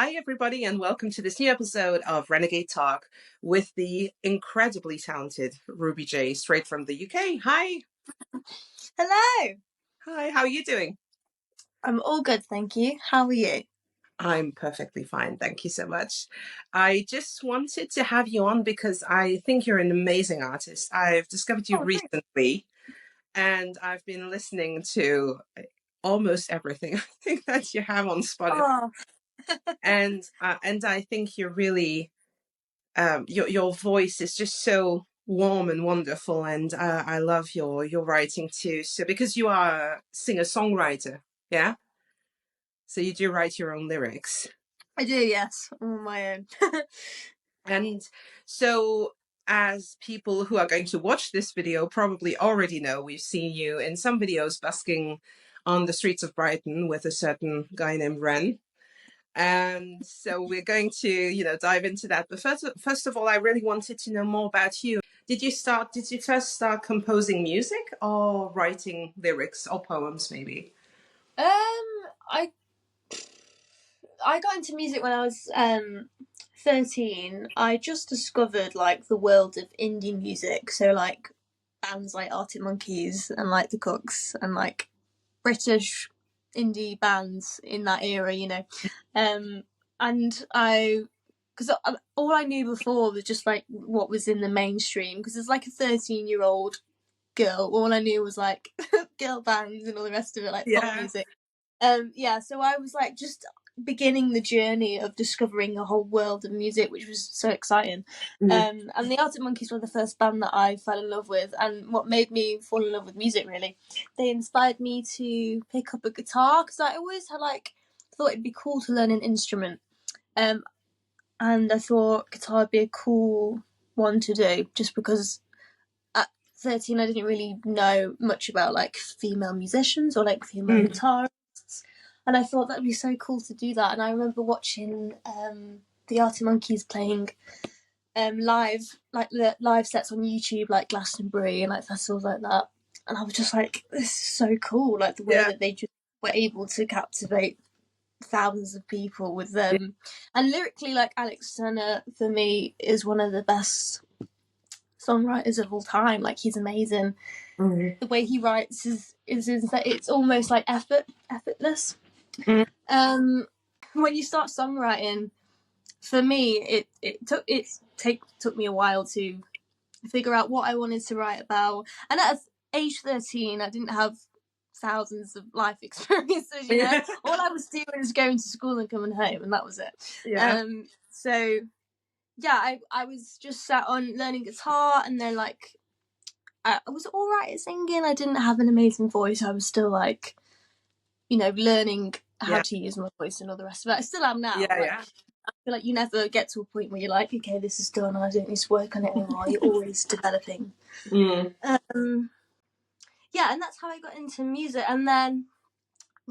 Hi, everybody, and welcome to this new episode of Renegade Talk with the incredibly talented RubyJ, straight from the UK. Hi. Hello. Hi, how are you doing? I'm all good, thank you. How are you? I'm perfectly fine. Thank you so much. I just wanted to have you on because I think you're an amazing artist. I've discovered you Thanks. recently, and I've been listening to almost everything I think that you have on Spotify. Oh. And I think you're really your voice is just so warm and wonderful, and I love your writing too. So because you are a singer-songwriter, yeah, so you do write your own lyrics. I do, yes, on my own. And so, as people who are going to watch this video probably already know, we've seen you in some videos busking on the streets of Brighton with a certain guy named Ren. And so we're going to, dive into that. But first of all, I really wanted to know more about you. Did you first start composing music or writing lyrics or poems maybe? I got into music when I was 13. I just discovered like the world of indie music, so like bands like Arctic Monkeys and like the Cooks and like British indie bands in that era, and because all I knew before was just like what was in the mainstream, because as like a 13-year-old girl, all I knew was like girl bands and all the rest of it, like pop music. So I was like just beginning the journey of discovering a whole world of music, which was so exciting. And the Arctic Monkeys were the first band that I fell in love with, and what made me fall in love with music, really. They inspired me to pick up a guitar, because I always had thought it'd be cool to learn an instrument, and I thought guitar would be a cool one to do, just because at 13 I didn't really know much about like female musicians or like female guitarists. And I thought that'd be so cool to do that. And I remember watching the Arctic Monkeys playing live, like the live sets on YouTube, like Glastonbury and like festivals like that. And I was just like, this is so cool, like the way that they just were able to captivate thousands of people with them. And lyrically, like Alex Turner for me is one of the best songwriters of all time. Like he's amazing. The way he writes is it's almost like effortless. When you start songwriting, for me, it took me a while to figure out what I wanted to write about. And at age 13, I didn't have thousands of life experiences. All I was doing was going to school and coming home, and that was it. I was just sat on learning guitar, and then like I was all right at singing. I didn't have an amazing voice. I was still like, learning how to use my voice and all the rest of it. I still am now. I feel like you never get to a point where you're like, okay, this is done, I don't need to work on it anymore. You're always developing. And that's how I got into music. And then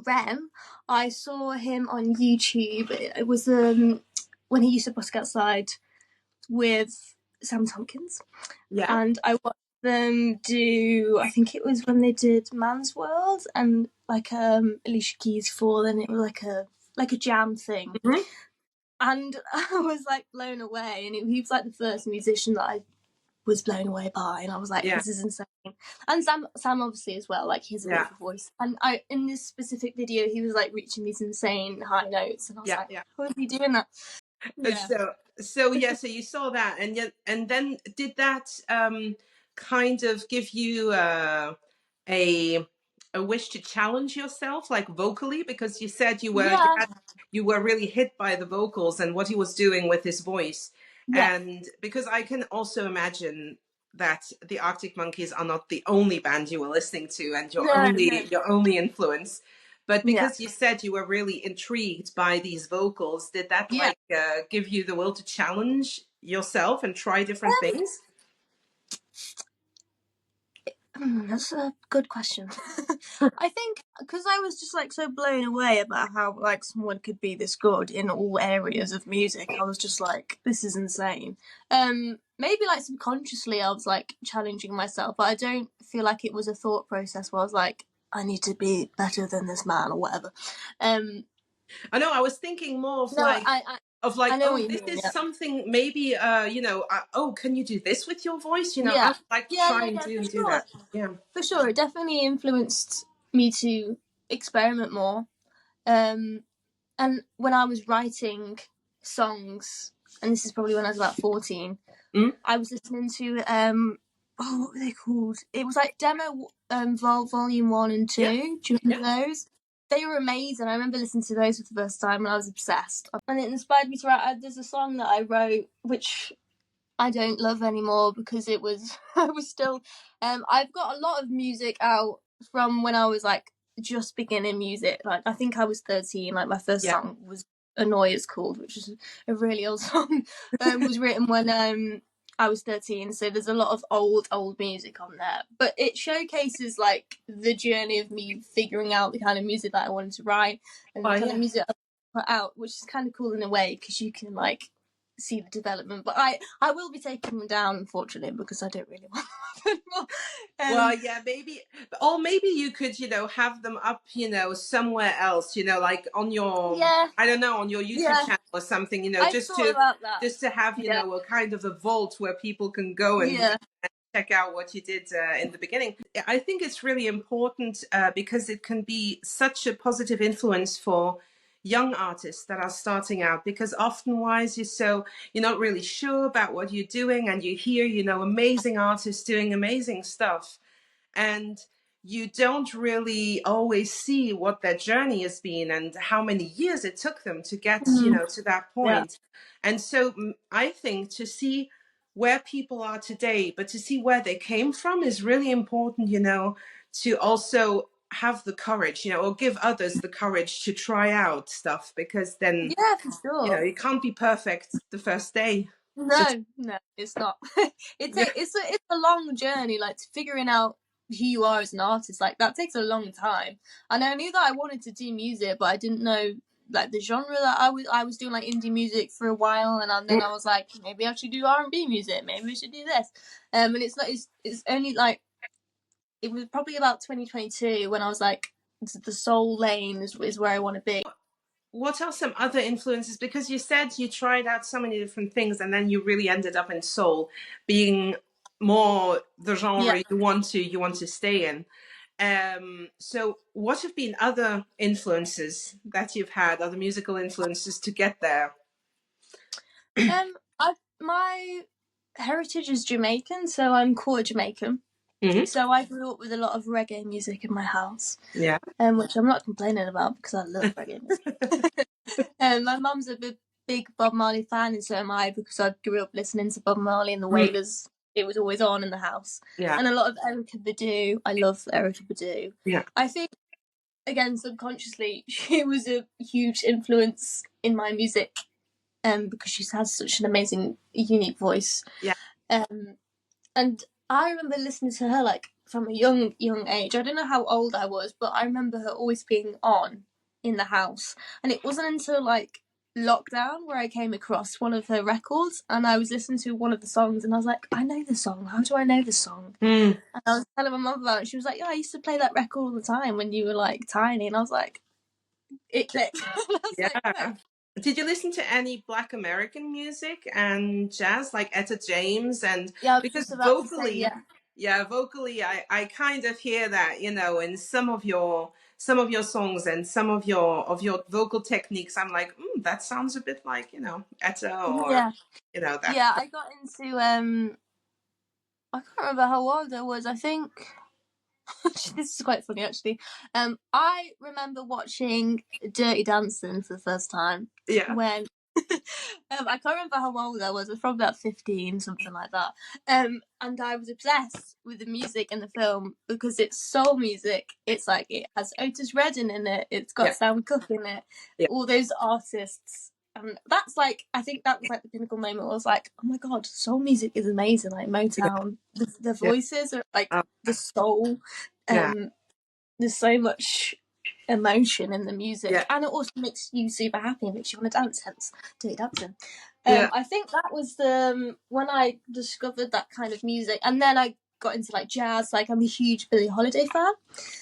Rem, I saw him on YouTube. It was when he used to busk outside with Sam Tompkins. And I watched them do, I think it was when they did Man's World and like Alicia Keys Fall, and it was like a jam thing. And I was like blown away, and he was like the first musician that I was blown away by, and I was like, this is insane. And Sam obviously as well, like he has a beautiful voice. And I, in this specific video, he was like reaching these insane high notes, and I was like, how is he doing that? So you saw that, and then did that kind of give you a wish to challenge yourself, like vocally, because you said you were really hit by the vocals and what he was doing with his voice. And because I can also imagine that the Arctic Monkeys are not the only band you were listening to and your only influence. But because you said you were really intrigued by these vocals, did that give you the will to challenge yourself and try different things? That's a good question. I think because I was just like so blown away about how like someone could be this good in all areas of music. I was just like, this is insane. Maybe like subconsciously I was like challenging myself, but I don't feel like it was a thought process where I was like, I need to be better than this man or whatever. I know. I was thinking more of No, like I know oh, what you this mean. is Yeah. something maybe oh, can you do this with your voice? I Yeah. would like to Yeah. try Yeah. and Yeah. For do sure. that. Yeah. For sure. It definitely influenced me to experiment more. And when I was writing songs, and this is probably when I was about 14, Mm? I was listening to what were they called? It was like demo volume 1 and 2. Yeah. Do you remember Yeah. those? They were amazing. I remember listening to those for the first time and I was obsessed. And it inspired me to write. There's a song that I wrote which I don't love anymore because it was I was still I've got a lot of music out from when I was like just beginning music. Like I think I was 13. Like my first Yeah. song was Annoy It's Called, which is a really old song. Was written when I was 13. So there's a lot of old music on there. But it showcases like the journey of me figuring out the kind of music that I wanted to write and Oh the kind of yeah. music I put out, which is kind of cool in a way because you can like see the development. But I will be taking them down, unfortunately, because I don't really want them anymore. Well, yeah, maybe, or maybe you could, have them up, somewhere else, like on your, Yeah, I don't know, on your YouTube yeah. channel or something, I've just thought to, about that. have, Yeah, a kind of a vault where people can go and yeah. check out what you did in the beginning. I think it's really important because it can be such a positive influence for young artists that are starting out, because often wise you're not really sure about what you're doing, and you hear amazing artists doing amazing stuff, and you don't really always see what their journey has been and how many years it took them to get to that Yeah. point. And so I think to see where people are today, but to see where they came from is really important, to also have the courage, or give others the courage to try out stuff, because then Yeah, for sure. you can't be perfect the first day. Just No, it's not. yeah. It's a long journey, like to figuring out who you are as an artist. Like that takes a long time. And I knew that I wanted to do music, but I didn't know like the genre that I was doing like indie music for a while, and then I was like, maybe I should do R&B music. Maybe we should do this. And it's not. It's only like it was probably about 2022 when I was like, the soul lane is where I want to be. What are some other influences? Because you said you tried out so many different things, and then you really ended up in soul, being more the Yeah. genre you want to stay in. So what have been other influences that you've had, other musical influences to get there? My heritage is Jamaican, so I'm quarter Jamaican. Mm-hmm. So I grew up with a lot of reggae music in my house, Yeah. which I'm not complaining about because I love reggae music. My mum's a big Bob Marley fan, and so am I because I grew up listening to Bob Marley and the Mm. Wailers. It was always on in the house, Yeah. and a lot of Erykah Badu. I love Erykah Badu. Yeah. I think, again, subconsciously, she was a huge influence in my music, because she has such an amazing, unique voice. Yeah. And I remember listening to her like from a young age. I don't know how old I was, but I remember her always being on in the house. And it wasn't until like lockdown where I came across one of her records, and I was listening to one of the songs, and I was like, I know the song. How do I know the song? Mm. And I was telling my mum about it. She was like, yeah, I used to play that record all the time when you were like tiny. And I was like, it clicked. I was Yeah. like, oh. Did you listen to any Black American music and jazz, like Etta James? And Yeah, I was because just about to say, vocally, yeah. yeah, vocally, I kind of hear that, in some of your songs and some of your vocal techniques. I'm like, that sounds a bit like, Etta, or Yeah. that. Yeah, I got into I can't remember how old I was. I think this is quite funny actually. I remember watching Dirty Dancing for the first time Yeah, when I can't remember how old I was. I was probably about 15, something like that. And I was obsessed with the music in the film because it's soul music. It's like it has Otis Redding in it. It's got yeah, Sam Cooke in it. yeah, All those artists. And that's like, I think that was like the pinnacle moment. I was like, oh my god, soul music is amazing. Like Motown, the yeah, voices are like yeah, the soul. yeah, There's so much emotion in the music, yeah, and it also makes you super happy, makes you want to dance. Hence, Dirty Dancing. yeah, I think that was the when I discovered that kind of music, and then I got into like jazz. Like I'm a huge Billie Holiday fan,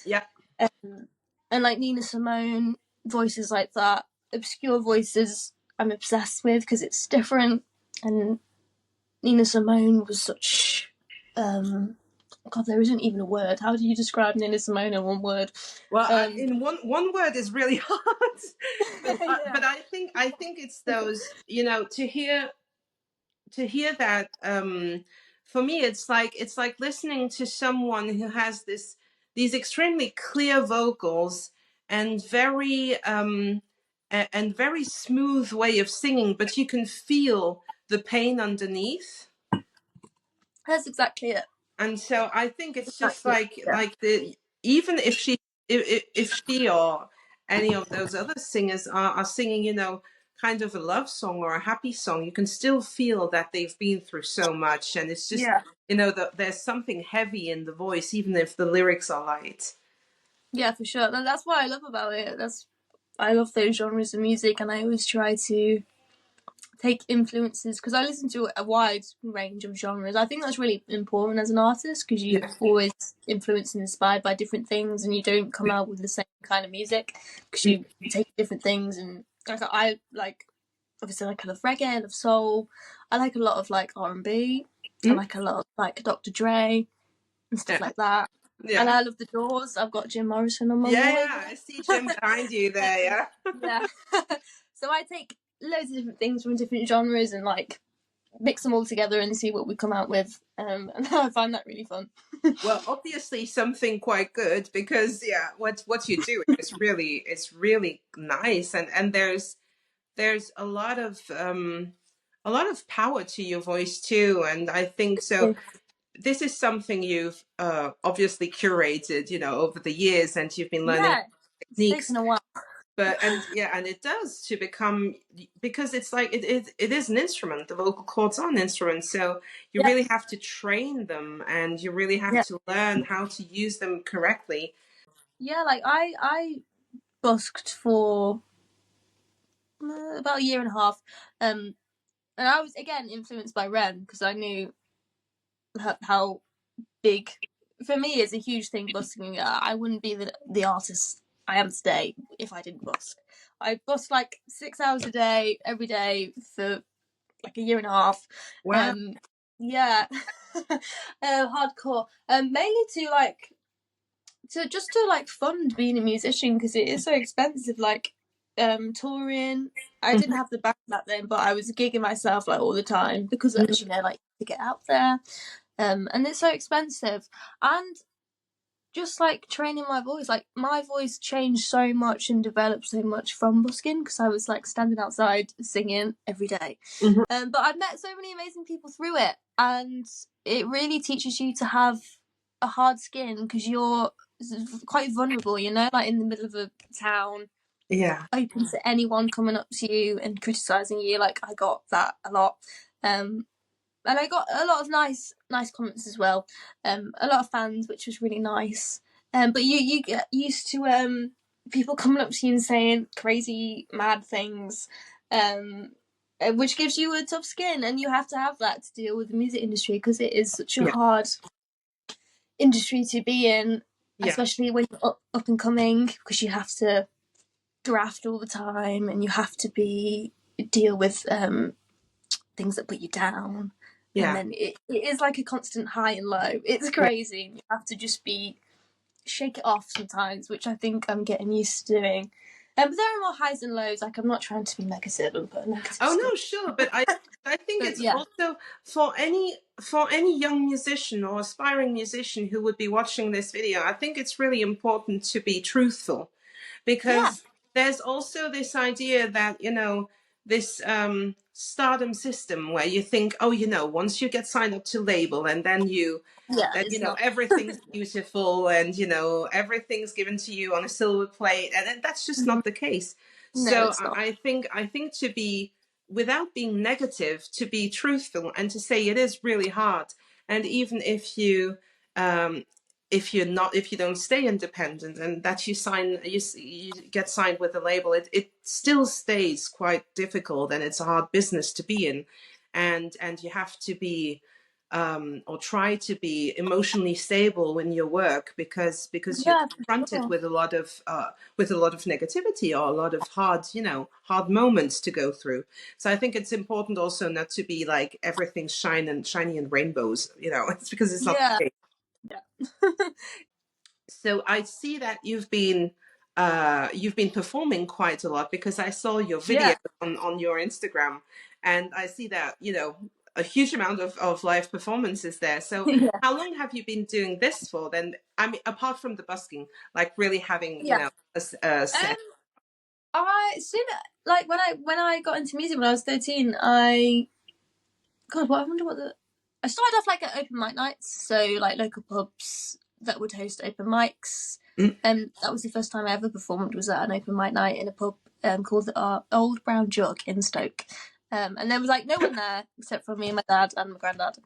yeah. and like Nina Simone, voices like that. obscure voices I'm obsessed with because it's different. And Nina Simone was such God, there isn't even a word. How do you describe Nina Simone in one word? Well, in one word is really hard, but Yeah. I think it's those, you know, to hear that, for me it's like listening to someone who has these extremely clear vocals and very smooth way of singing, but you can feel the pain underneath. That's exactly it. And so I think it's just Exactly. Yeah. like the even if she or any of those other singers are singing, you know, kind of a love song or a happy song, you can still feel that they've been through so much, and it's just, Yeah. you know, that there's something heavy in the voice, even if the lyrics are light. Yeah, for sure. And that's what I love about it. I love those genres of music, and I always try to take influences because I listen to a wide range of genres. I think that's really important as an artist because you Yeah. always influenced and inspired by different things, and you don't come out with the same kind of music because you take different things. And like I like, obviously, like I love reggae, I love soul. I like a lot of like R&B. I Mm? like a lot of like Dr. Dre and stuff Yeah. like that. And Yeah. I love the Doors. I've got Jim Morrison on my Yeah, wall over yeah, I see Jim behind you there. there. Yeah. Yeah. So I take loads of different things from different genres and like mix them all together and see what we come out with. And I find that really fun. Well, obviously something quite good, because yeah, what you do is really nice, and there's a lot of power to your voice too, and I think so. This is something you've obviously curated, you know, over the years, and you've been learning Yeah, it's techniques. taken a while. But and yeah, and it does to become, because it's like it is an instrument. The vocal cords are an instrument, so you Yeah, really have to train them, and you really have yeah, to learn how to use them correctly. yeah. Like I busked for about a year and a half, and I was again influenced by Ren because I knew how big for me it's a huge thing busking. I wouldn't be the artist I am today if I didn't busk. I busked like 6 hours a day every day for like a year and a half. Wow. Yeah, hardcore. Mainly to like to like fund being a musician because it is so expensive. Like touring. I didn't have the band back then, but I was gigging myself like all the time because, as you know, like to get out there. And it's so expensive. And just like training my voice, like my voice changed so much and developed so much from busking because I was like standing outside singing every day. Mhm. But I've met so many amazing people through it, and it really teaches you to have a hard skin because you're quite vulnerable, you know, like in the middle of a town, Yeah. open to anyone coming up to you and criticizing you. Like I got that a lot. And I got a lot of nice comments as well. A lot of fans, which was really nice. But you get used to people coming up to you and saying crazy mad things, which gives you a tough skin, and you have to have that to deal with the music industry because it is such a Yeah. hard industry to be in, Yeah. especially when you're up and coming, because you have to graft all the time and you have to deal with things that put you down. And Yeah. then it is like a constant high and low. It's crazy. You have to just shake it off sometimes, which I think I'm getting used to doing. But there are more highs and lows. Like I'm not trying to be negative and put a negative Oh spin. no, sure, but I think But it's yeah, also for any young musician or aspiring musician who would be watching this video. I think it's really important to be truthful, yeah, because there's also this idea that, you know, this stardom system where you think, oh, you know, once you get signed up to label, and then yeah. you It's know, not. everything's beautiful, and you know, everything's given to you on a silver plate, and then that's just not the case. No, So it's not. I think to be, without being negative, to be truthful and to say it is really hard, and even um if you don't stay independent and that you get signed with a label, it still stays quite difficult, and it's a hard business to be in, and you have to be or try to be emotionally stable in your work because you're Yeah, for confronted sure. with a lot of negativity or a lot of hard moments to go through. So I think it's important also not to be like everything's shiny and rainbows. It's because it's not Yeah. the case. Yeah. So I see that you've been performing quite a lot because I saw your video Yeah. on your Instagram, and I see that a huge amount of live performances there. So Yeah. how long have you been doing this for then? I mean, apart from the busking, like really having Yeah. a set. I soon, like when I got into music when I was 13, I wonder what I started off like at open mic nights, so like local pubs that would host open mics. Mm. And that was the first time I ever performed, was at an open mic night in a pub called the Old Brown Jug in Stoke. And there was like no one there except for me and my dad and my granddad.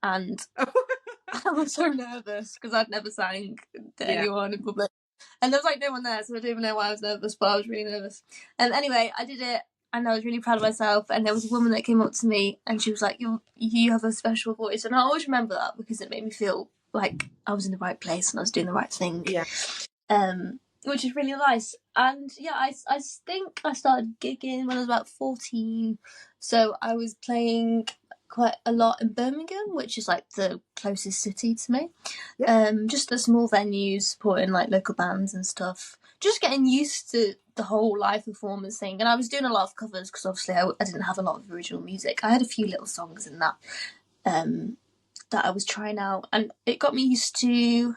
And I was so nervous because I'd never sang to Yeah, anyone in public. And there was like no one there, so I don't even know why I was nervous, but I was really nervous. And anyway, I did it and I was really proud of myself. And there was a woman that came up to me and she was like, you have a special voice. And I always remember that because it made me feel like I was in the right place and I was doing the right thing. yeah. Which is really nice. And yeah, I think I started gigging when I was about 14. So I was playing quite a lot in Birmingham, which is like the closest city to me. Just the small venues, supporting like local bands and stuff. Just getting used to the whole live performance thing. And I was doing a lot of covers because obviously I didn't have a lot of original music. I had a few little songs in that that I was trying out, and it got me used to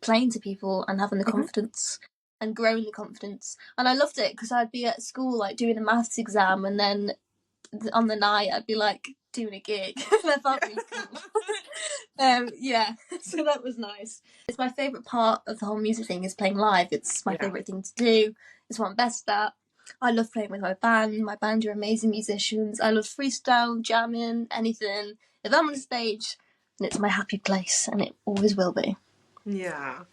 playing to people and having the Mhm. confidence and growing the confidence. And I loved it because I'd be at school like doing a maths exam, and then on the night I'd be like doing a gig. And I felt really cool. Yeah, so that was nice. It's my favourite part of the whole music thing is playing live. It's my Yeah. favourite thing to do. It's what I'm best at. I love playing with my band. My band are amazing musicians. I love freestyle, jamming, anything. If I'm on stage, then it's my happy place, and it always will be. Yeah,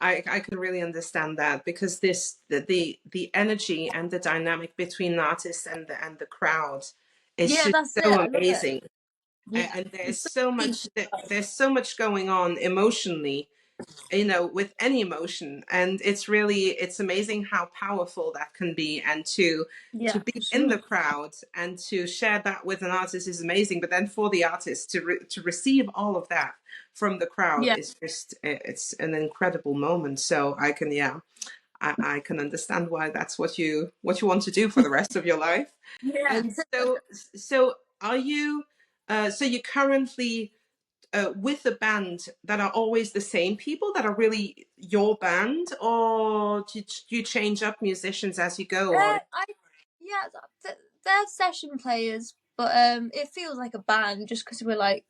I can really understand that because the energy and the dynamic between the artist and the crowd is Yeah, just that's it. so I love it. amazing. Yeah, And it's so deep. there's so much going on emotionally, with any emotion, and it's amazing how powerful that can be, and to Yeah, be for in the sure. crowd and to share that with an artist is amazing, but then for the artist to receive all of that from the crowd Yeah, is just it's an incredible moment. So I can, yeah, I can understand why that's what you want to do for the rest of your life. yeah. And so are you so you currently with a band that are always the same people that are really your band, or do you change up musicians as you go? Or I yeah, they're session players, but it feels like a band just because we're like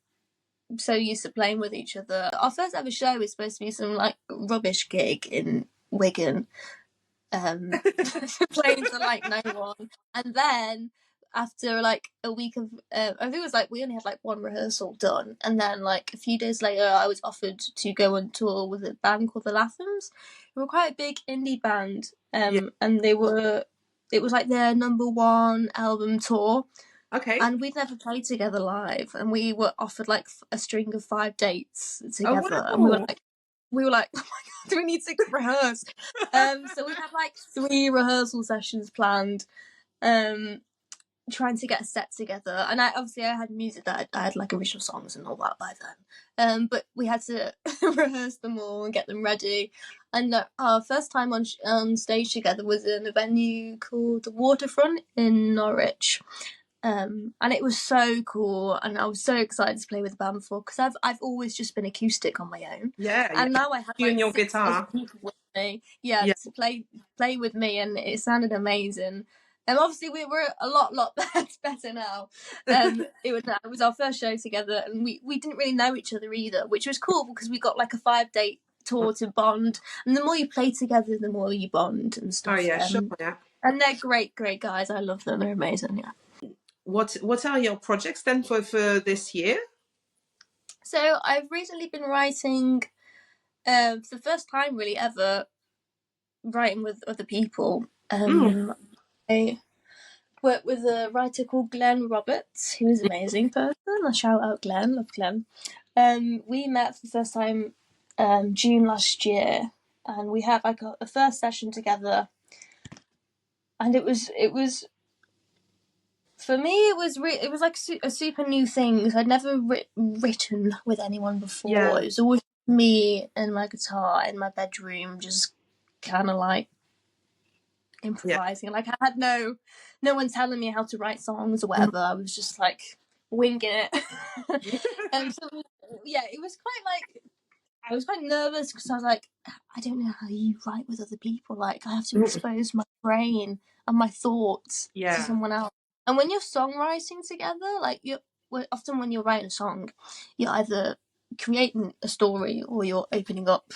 so used to playing with each other. Our first ever show is supposed to be some like rubbish gig in Wigan, playing to like no one, and then after like a week of I think it was like we only had like one rehearsal done, and then like a few days later I was offered to go on tour with a band called the Lathams, who were quite a big indie band, yeah, and it was like their number 1 album tour, okay. and we'd never played together live, and we were offered like a string of 5 dates Oh together, and wow. we were like, oh my god, do we need to rehearse? So we had like 3 rehearsal sessions planned, trying to get a set together. And I had music that I had like original songs and all that by then. But we had to rehearse them all and get them ready. And our first time on stage together was in a venue called the Waterfront in Norwich. And it was so cool, and I was so excited to play with the band before because I've always just been acoustic on my own, Yeah, yeah. and now I had You and like your 6 other guitar. people with me, yeah, Yeah. to play with me, and it sounded amazing. And obviously we were a lot better now. It was our first show together, and we didn't really know each other either, which was cool because we got like a 5-date tour to bond, and the more you play together, the more you bond and Oh stuff. yeah, sure, yeah. And they're great guys. I love them. They're amazing. Yeah. What are your projects then for this year? So I've recently been writing, for the first time really ever, writing with other people. Mm. I worked with a writer called Glenn Roberts, who is an amazing person. I'll shout out Glenn, love Glenn. We met for the first time June last year, and we had like a first session together, and it was for me, it was like a super new thing, because I'd never written with anyone before. Yeah. It was always me and my guitar in my bedroom, just kind of like improvising. Like, I had no one telling me how to write songs or whatever. I was just like winging it. And so, yeah, it was quite like, I was quite nervous, because I was like, I don't know how you write with other people. Like, I have to expose my brain and my thoughts to someone else. And when you're songwriting together, like, often when you're writing a song, you're either creating a story or you're opening up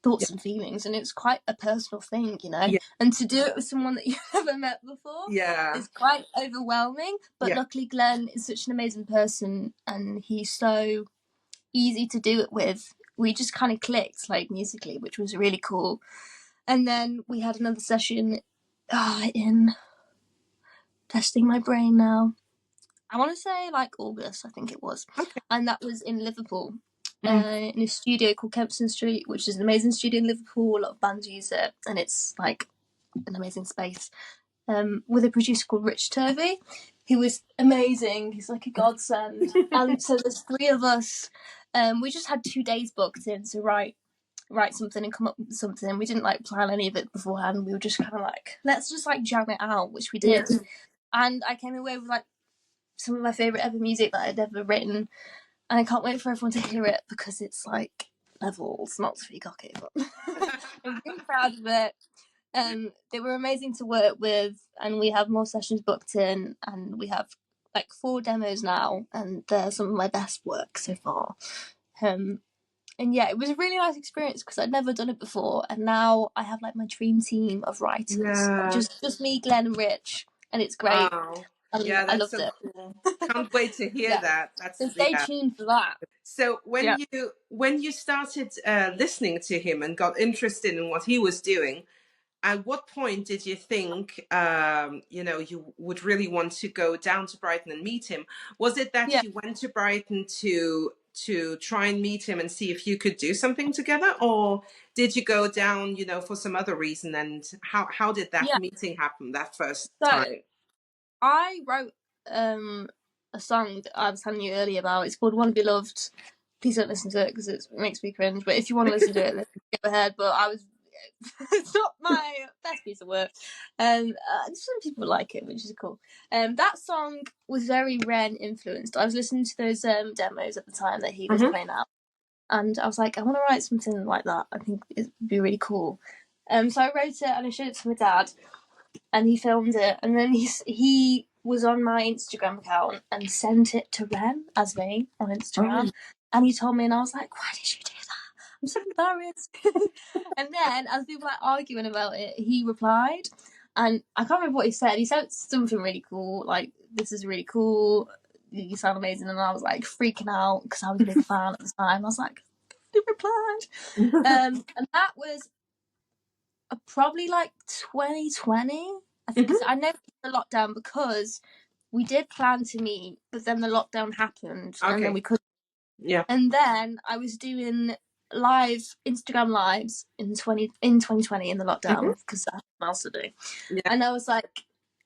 thoughts and feelings, and it's quite a personal thing, you know. And to do it with someone that you've never met before is quite overwhelming. But luckily, Glenn is such an amazing person, and he's so easy to do it with. We just kind of clicked, like, musically, which was really cool. And then we had another session in testing my brain now. I want to say like August, I think it was. And that was in Liverpool, in a studio called Kempston Street, which is an amazing studio in Liverpool. A lot of bands use it, and it's like an amazing space. With a producer called Rich Turvey, who was amazing. He's like a godsend. And so there's 3 of us. We just had 2 days booked in to write something and come up with something. We didn't like plan any of it beforehand. We were just kind of like, let's just like jam it out, which we did. And I came away with like some of my favourite ever music that I'd ever written, and I can't wait for everyone to hear it, because it's like levels, not to be cocky, but I'm really proud of it. They were amazing to work with, and we have more sessions booked in, and we have like 4 demos now, and they're some of my best work so far. And yeah, it was a really nice experience, because I'd never done it before, and now I have like my dream team of writers, just me, Glenn, and Rich, and it's great. Yeah, I that's loved so it. cool. Can't wait to hear that. So stay tuned for that. So when you started listening to him and got interested in what he was doing, at what point did you think you would really want to go down to Brighton and meet him? Was it that you went to Brighton to try and meet him and see if you could do something together, or did you go down for some other reason? And how did that meeting happen that first time? I wrote a song that I was telling you earlier about. It's called "Wanna Be Loved." Please don't listen to it, because it makes me cringe. But if you want to listen to it, then go ahead. But it's not my best piece of work. Some people like it, which is cool. That song was very Ren influenced. I was listening to those demos at the time that he was playing out, and I was like, I want to write something like that. I think it'd be really cool. So I wrote it and I showed it to my dad, and he filmed it, and then he was on my Instagram account and sent it to Ren as me on Instagram, and he told me, and I was like, why did you do that? I'm so embarrassed. And then, as we were like arguing about it, he replied, and I can't remember what he said. He said something really cool, like, this is really cool, you sound amazing, and I was like freaking out, because I was a big fan at the time. I was like, he replied. And that was probably like 2020. I think I know the lockdown, because we did plan to meet, but then the lockdown happened, and then we couldn't. And then I was doing Instagram lives in 2020 in the lockdown, because I had nothing else to do. And I was like,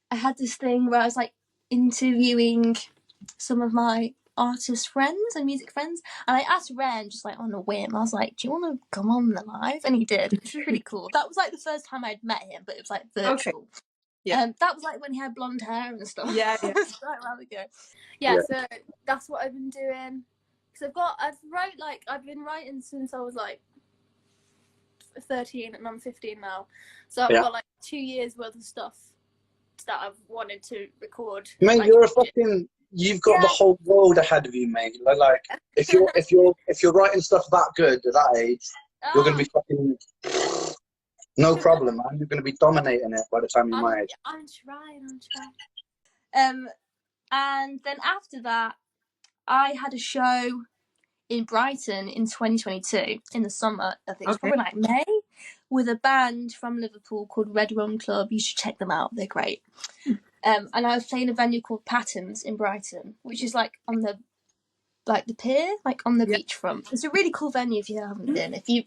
I had this thing where I was like interviewing some of my artist friends and music friends, and I asked Ren just like on a whim. I was like, do you want to come on the live? And he did, which was really cool. That was like the first time I'd met him, but it was like virtual. That was like when he had blonde hair and stuff. It was quite a while ago. So that's what I've been doing. Because I've been writing since I was like 13, and I'm 15 now, so I've got like 2 years worth of stuff that I've wanted to record. Mate, like, you're a fucking, you've got the whole world ahead of you, mate. Like, if you're writing stuff that good at that age, you're gonna be fucking no problem, man. You're gonna be dominating it by the time you're my age. I'm trying. And then after that, I had a show in Brighton in 2022 in the summer. I think it was probably like May, with a band from Liverpool called Red Rum Club. You should check them out. They're great. And I was playing a venue called Patton's in Brighton, which is like on the pier, like on the beachfront. It's a really cool venue if you haven't been. If you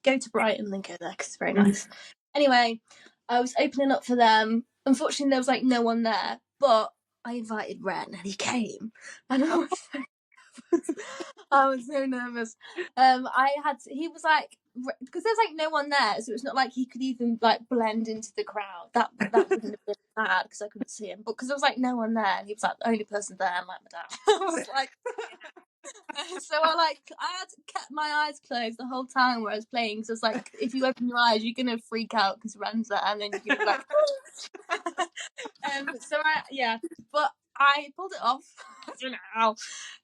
go to Brighton, then go there because it's very nice. Anyway, I was opening up for them. Unfortunately, there was like no one there, but I invited Ren and he came, and I was so nervous. He was like, because there's like no one there, so it's not like he could even like blend into the crowd. That wouldn't have been bad because I couldn't see him, but because there was like no one there, and he was like the only person there, and like my dad. I was like. So I had kept my eyes closed the whole time where I was playing, because I was like, if you open your eyes, you're gonna freak out because Ren's there, and then you're gonna be like, but I pulled it off. I don't know how.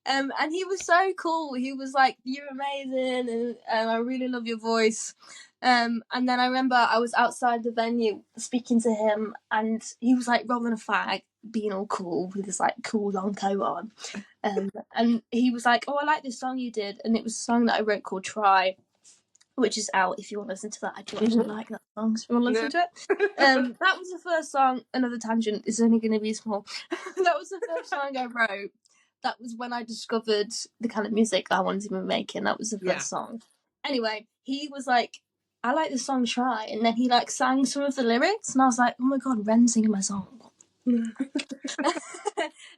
And he was so cool. He was like, "You're amazing, and I really love your voice." And then I remember I was outside the venue speaking to him, and he was like rolling a fag, being all cool with his like cool long coat on. And he was like, "Oh, I like this song you did," and it was a song that I wrote called "Try," which is out if you want to listen to that. I don't really like that song, so if you want to listen to it. That was the first song. Another tangent is only going to be small. That was the first song I wrote. That was when I discovered the kind of music I wanted to be making. That was the first song. Anyway, he was like, "I like the song Try," and then he like sang some of the lyrics, and I was like, "Oh my god, Ren's singing my song."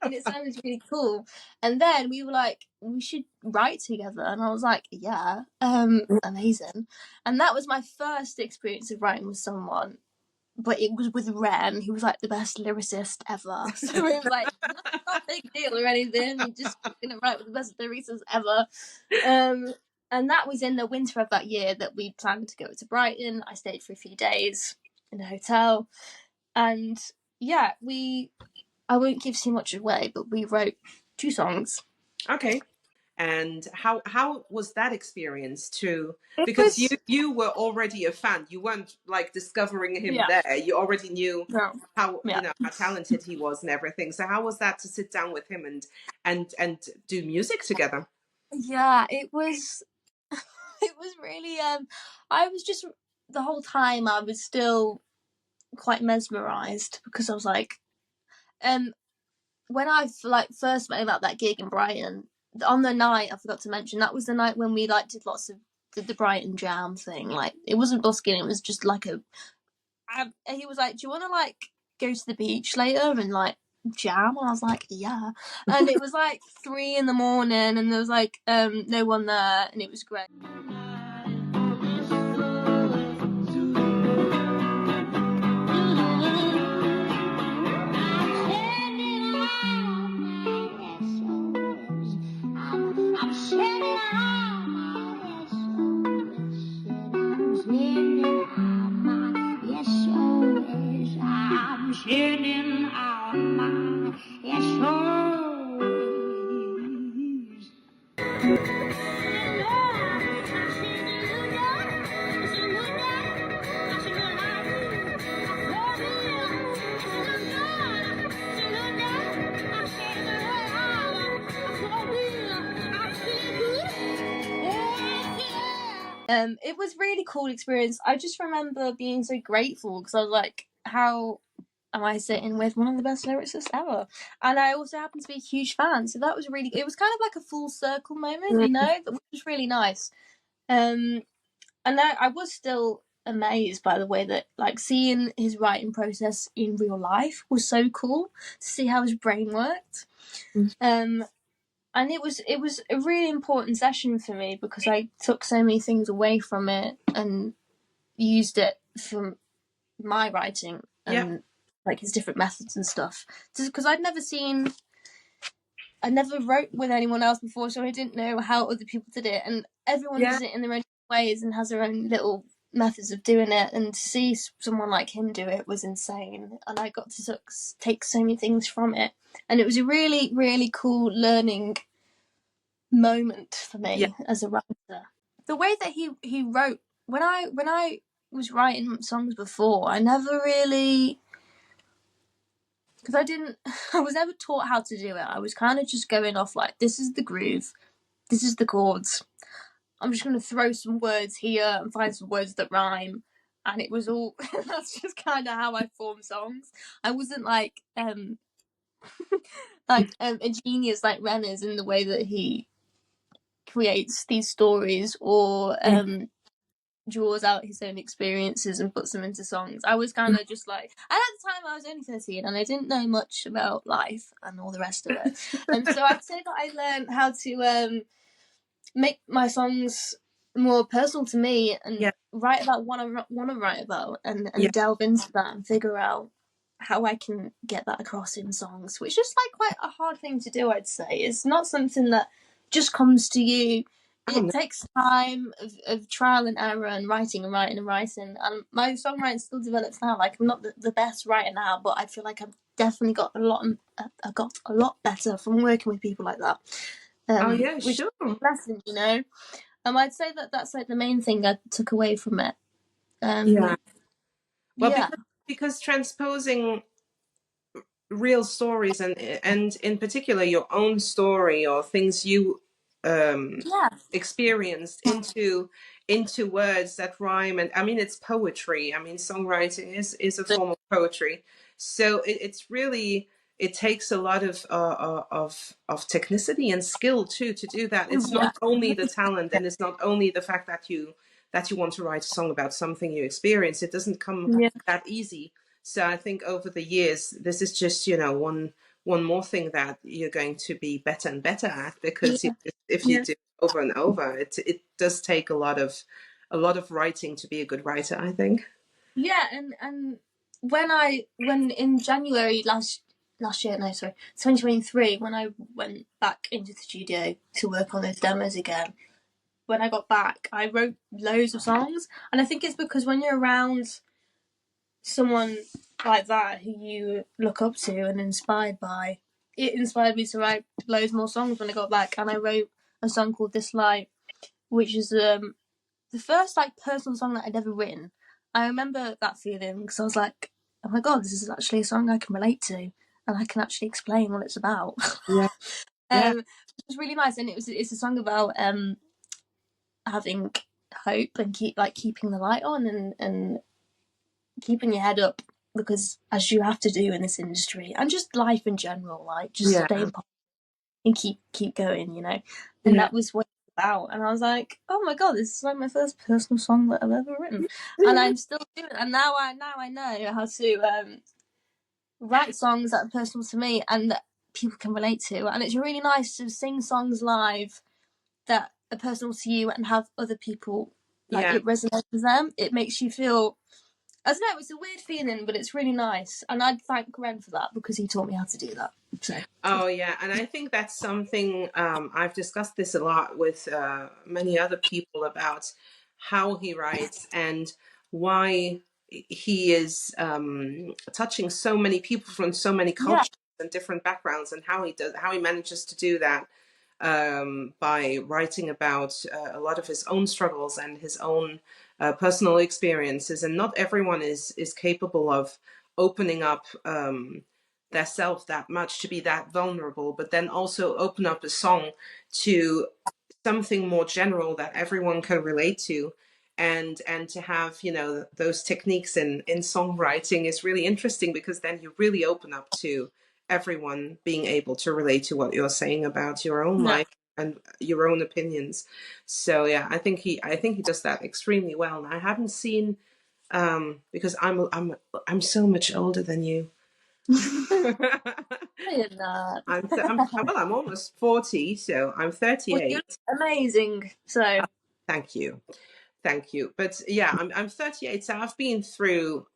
And it sounded really cool. And then we were like, we should write together, and I was like, yeah, amazing. And that was my first experience of writing with someone, but it was with Ren, who was like the best lyricist ever. So it was like not a big deal or anything. You're just gonna write with the best lyricist ever. And that was in the winter of that year that we planned to go to Brighton. I stayed for a few days in a hotel, and yeah, I won't give too much away, but we wrote 2 songs. Okay. And how was that experience too? Because you were already a fan. You weren't like discovering him there. You already knew how how talented he was and everything. So how was that to sit down with him and do music together? Yeah, it was it was really I was just the whole time I was still quite mesmerized, because I was like when I first met him at that gig in Brighton, on the night, I forgot to mention, that was the night when we like did lots of the Brighton jam thing. Like, it wasn't busking, it was just like he was like, "Do you want to like go to the beach later and like jam?" And I was like, "Yeah." And it was like 3 a.m, and there was like no one there, and it was great. It was really cool experience. I just remember being so grateful, because I was like, how am I sitting with one of the best lyricists ever? And I also happened to be a huge fan, so that was really, it was kind of like a full circle moment, which was really nice. And I was still amazed by the way that, like, seeing his writing process in real life was so cool to see how his brain worked. And it was a really important session for me, because I took so many things away from it and used it for my writing and like his different methods and stuff. Because I never wrote with anyone else before, so I didn't know how other people did it, and everyone does it in their own ways and has their own little methods of doing it, and to see someone like him do it was insane, and I got to take so many things from it, and it was a really, really cool learning moment for me as a writer. The way that he wrote, when I was writing songs before, I never really, because I was never taught how to do it. I was kind of just going off like, this is the groove, this is the chords, I'm just going to throw some words here and find some words that rhyme, and it was all that's just kind of how I form songs. I wasn't like a genius like Ren is in the way that he creates these stories or draws out his own experiences and puts them into songs. I was kind of just like, and at the time I was only 13 and I didn't know much about life and all the rest of it. And so I'd say that I learned how to make my songs more personal to me and write about what I want to write about and delve into that and figure out how I can get that across in songs, which is like quite a hard thing to do, I'd say. It's not something that just comes to you. It takes time of trial and error and writing and writing and writing. And my songwriting still develops now. Like, I'm not the best writer now, but I feel like I've definitely got I got a lot better from working with people like that. Which is a lesson, you know. I'd say that that's like the main thing I took away from it. Well, because transposing real stories and in particular your own story or things you experienced into words that rhyme, and I mean it's poetry. I mean songwriting is a form of poetry, so it's really, it takes a lot of technicity and skill too to do that. It's not only the talent, and it's not only the fact that you want to write a song about something you experience. It doesn't come that easy. So I think over the years, this is just, you know, one more thing that you're going to be better and better at, because if you do it over and over, it does take a lot of writing to be a good writer, I think. Yeah, and when in January last year, no, sorry, 2023, when I went back into the studio to work on those demos again, when I got back, I wrote loads of songs, and I think it's because when you're around someone like that who you look up to and inspired by, it inspired me to write loads more songs when I got back. And I wrote a song called This Light, which is the first like personal song that I'd ever written. I remember that feeling because I was like, oh my god, this is actually a song I can relate to and I can actually explain what it's about. It was really nice, and it's a song about having hope and keeping the light on and keeping your head up, because as you have to do in this industry and just life in general, like just staying positive and keep going, you know. And that was what it's about. And I was like, oh my god, this is like my first personal song that I've ever written. And I'm still doing it. And now I know how to write songs that are personal to me and that people can relate to. And it's really nice to sing songs live that are personal to you and have other people like it resonates with them. It makes you feel, I don't know, it's a weird feeling, but it's really nice. And I'd thank Ren for that because he taught me how to do that. So. Oh, yeah. And I think that's something, I've discussed this a lot with many other people about how he writes and why he is touching so many people from so many cultures and different backgrounds, and how he manages to do that by writing about a lot of his own struggles and his own personal experiences. And not everyone is capable of opening up their self that much, to be that vulnerable, but then also open up a song to something more general that everyone can relate to. And to have, you know, those techniques in songwriting is really interesting, because then you really open up to everyone being able to relate to what you're saying about your own life and your own opinions. So yeah, I think he does that extremely well. And I haven't seen because I'm so much older than you. You're not. I'm almost 40, so I'm 38. Well, you're amazing. So thank you. But yeah, I'm 38, so I've been through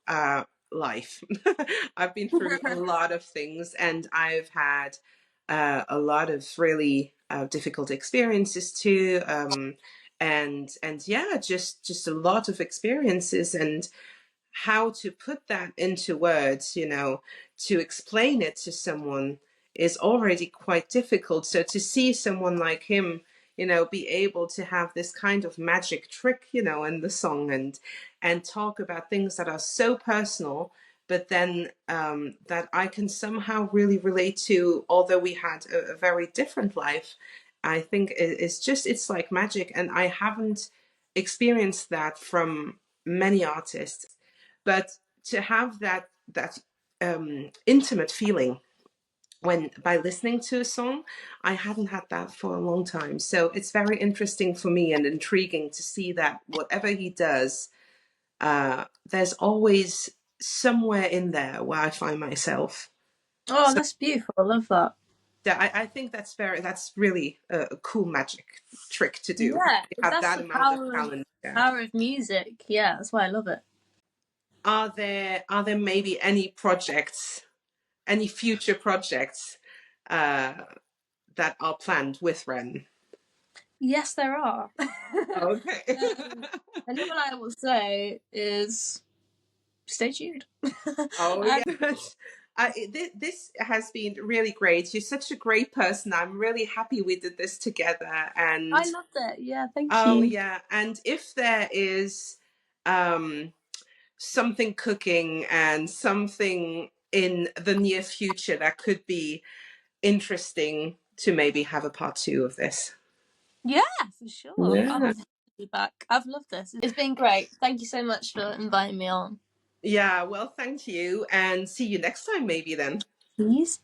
life. I've been through a lot of things, and I've had a lot of really difficult experiences too. And yeah, just a lot of experiences, and how to put that into words, you know, to explain it to someone is already quite difficult. So to see someone like him, you know, be able to have this kind of magic trick, you know, in the song, and talk about things that are so personal, but then that I can somehow really relate to, although we had a very different life. I think it's like magic, and I haven't experienced that from many artists, but to have that intimate feeling when by listening to a song, I hadn't had that for a long time. So it's very interesting for me and intriguing to see that whatever he does, there's always somewhere in there where I find myself. Oh, So that's beautiful. I love that. yeah, I think that's really a cool magic trick to do. Yeah, You have that's that the amount of talent. Yeah. power of music. Yeah, that's why I love it. Are there maybe any projects, any future projects that are planned with Ren? Yes, there are. Okay. And all I will say is stay tuned. Oh yeah. This has been really great. You're such a great person. I'm really happy we did this together. And I loved it. Yeah, thank oh you. yeah. And if there is something cooking and something in the near future that could be interesting to maybe have a part 2 of this. Yeah, for sure. Yeah. I'll be back. I've loved this. It's been great. Thank you so much for inviting me on. Yeah, well, thank you, and see you next time maybe then. Please.